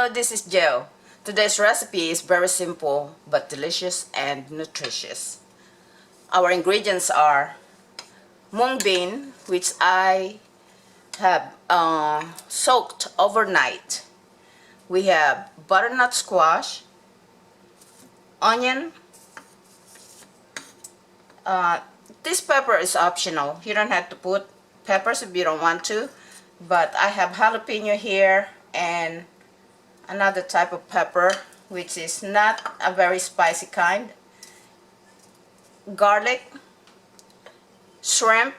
Hello, this is Joe. Today's recipe is very simple but delicious and nutritious. Our ingredients are mung bean, which I have soaked overnight. We have butternut squash, onion. This pepper is optional. You don't have to put peppers if you don't want to, but I have jalapeno here and another type of pepper which is not a very spicy kind, garlic, shrimp,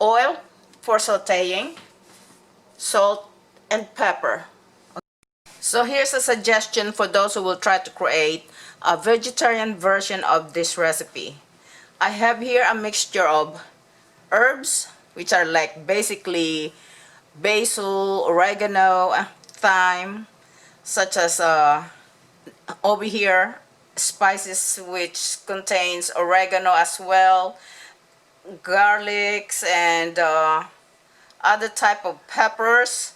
oil for sauteing, salt, and pepper. So here's a suggestion for those who will try to create a vegetarian version of this recipe. I have here a mixture of herbs, which are like basically basil, oregano, thyme, such as over here spices which contains oregano as well, garlics, and other type of peppers,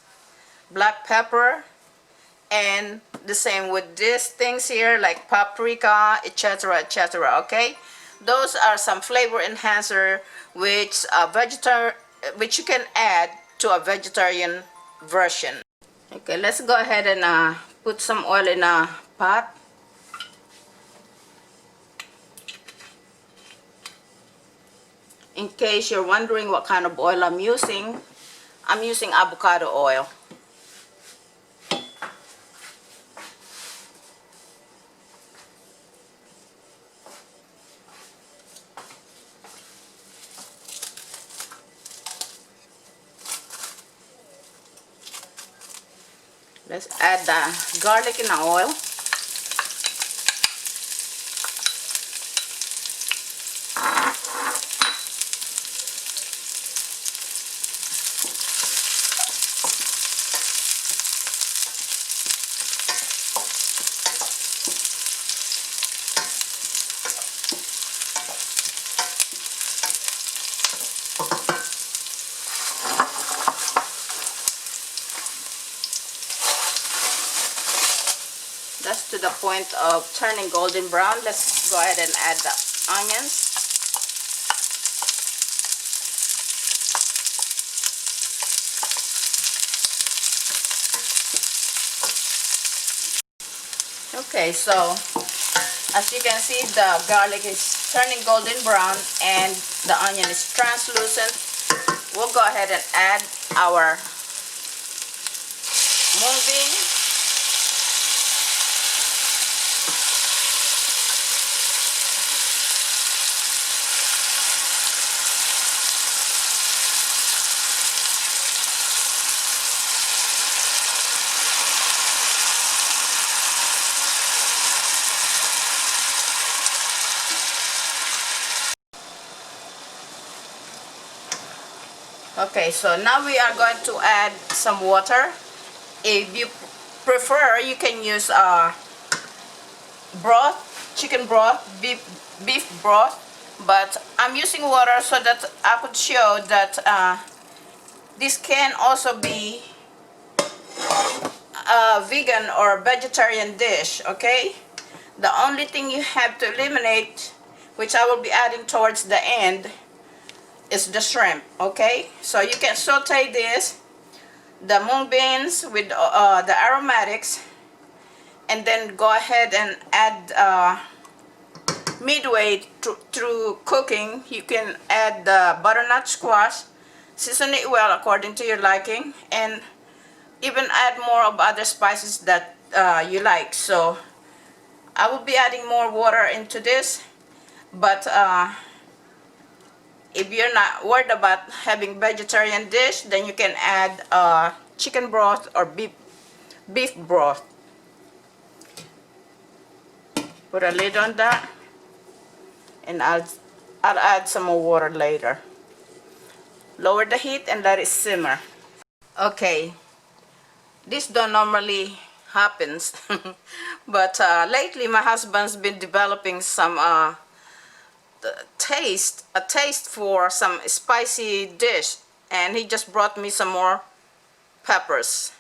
black pepper, and the same with these things here like paprika, etc., etc. Okay, those are some flavor enhancer which which you can add to a vegetarian version. Okay, let's go ahead and put some oil in a pot. In case you're wondering what kind of oil I'm using avocado oil. Let's add the garlic in the oil. That's to the point of turning golden brown. Let's go ahead and add the onions. Okay, so as you can see, the garlic is turning golden brown and the onion is translucent. We'll go ahead and add our mung bean. Okay, so now we are going to add some water. If you prefer, you can use broth, chicken broth, beef broth, but I'm using water so that I could show that this can also be a vegan or vegetarian dish. Okay, the only thing you have to eliminate, which I will be adding towards the end, is the shrimp. Okay, so you can saute this, the mung beans with the aromatics, and then go ahead and add midway through cooking, you can add the butternut squash, season it well according to your liking, and even add more of other spices that you like. So I will be adding more water into this, but if you're not worried about having vegetarian dish, then you can add chicken broth or beef broth. Put a lid on that, and I'll add some more water later. Lower the heat and let it simmer. Okay, this don't normally happens, but lately my husband's been developing some a taste for some spicy dish, and he just brought me some more peppers.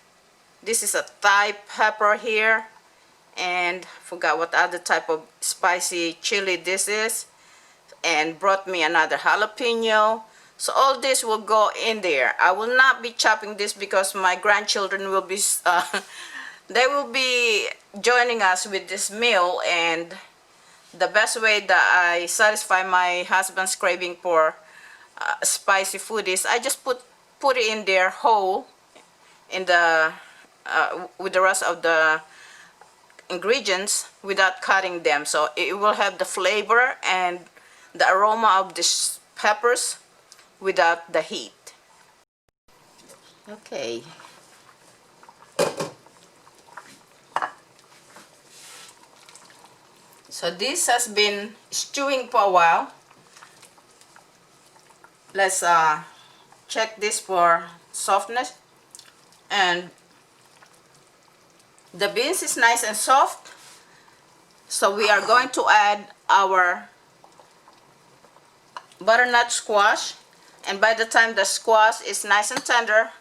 This is a Thai pepper here, and forgot what other type of spicy chili this is, and brought me another jalapeno. So all this will go in there. I will not be chopping this because my grandchildren will be they will be joining us with this meal, and the best way that I satisfy my husband's craving for spicy food is I just put it in there whole in the with the rest of the ingredients without cutting them, so it will have the flavor and the aroma of these peppers without the heat. Okay, so this has been stewing for a while. Let's check this for softness, and the beans is nice and soft, so we are going to add our butternut squash, and by the time the squash is nice and tender,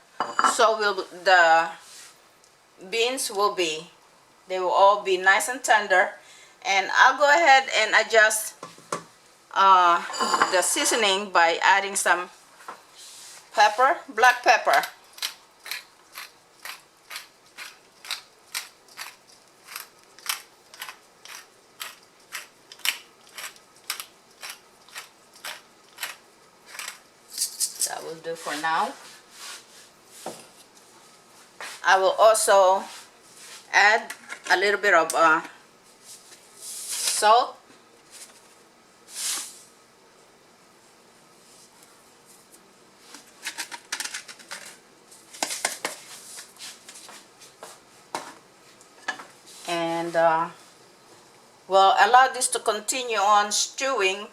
so will the beans will be. They will all be nice and tender, and I'll go ahead and adjust the seasoning by adding some pepper, black pepper. That will do for now. I will also add a little bit of salt, and we'll allow this to continue on stewing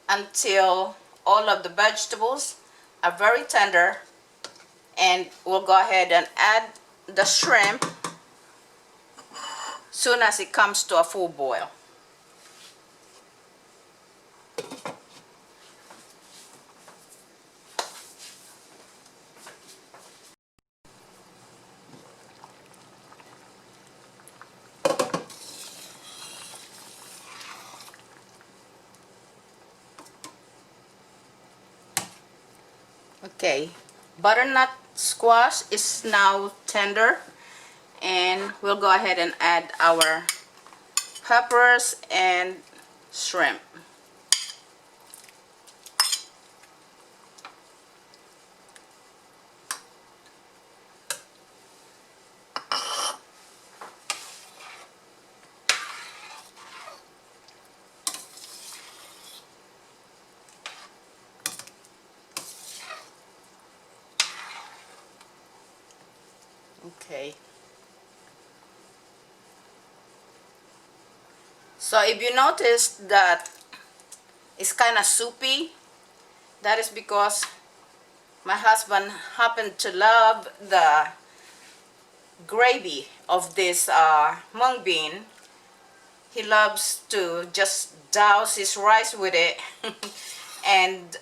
until all of the vegetables are very tender, and we'll go ahead and add the shrimp soon as it comes to a full boil. Okay, butternut squash is now tender, and we'll go ahead and add our peppers and shrimp. Okay. So if you notice that it's kind of soupy, that is because my husband happened to love the gravy of this mung bean. He loves to just douse his rice with it and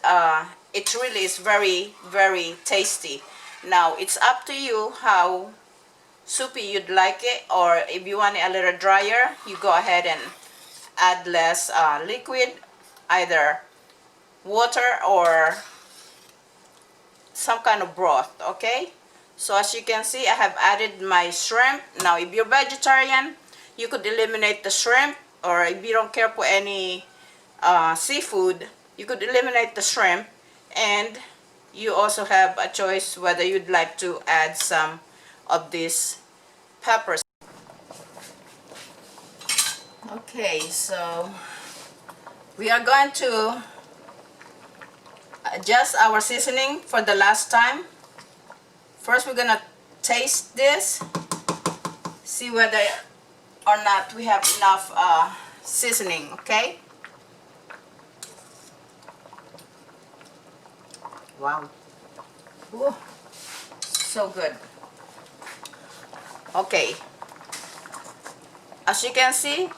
it really is very, very tasty. Now it's up to you how soupy you'd like it, or if you want it a little drier, you go ahead and add less liquid, either water or some kind of broth. Okay, so as you can see, I have added my shrimp. Now if you're vegetarian, you could eliminate the shrimp, or if you don't care for any seafood, you could eliminate the shrimp, and you also have a choice whether you'd like to add some of these peppers. Okay, so we are going to adjust our seasoning for the last time. First, we're gonna taste this, see whether or not we have enough seasoning. Okay. Wow. Ooh, so good. Okay. As you can see,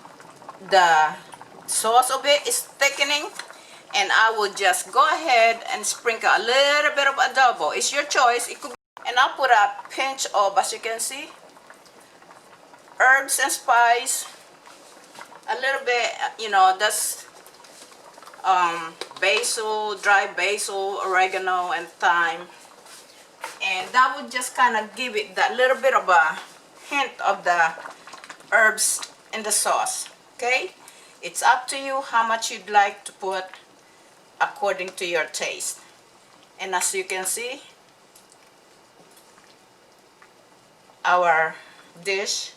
the sauce of it is thickening, and I will just go ahead and sprinkle a little bit of adobo. It's your choice. It could be, and I'll put a pinch of, as you can see, herbs and spice, a little bit, you know, that's basil, dry basil, oregano, and thyme. And that would just kind of give it that little bit of a hint of the herbs in the sauce. Okay, it's up to you how much you'd like to put according to your taste. And as you can see, our dish,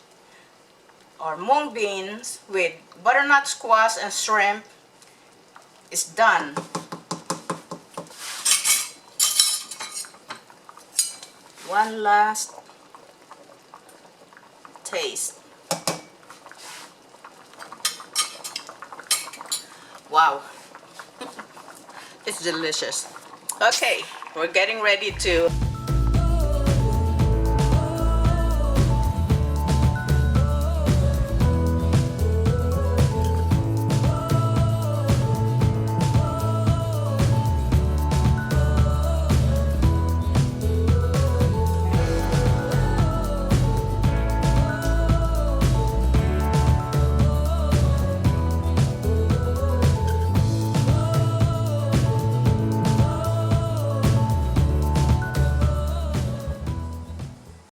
or mung beans with butternut squash and shrimp, is done. One last taste. Wow, it's delicious. Okay, we're getting ready to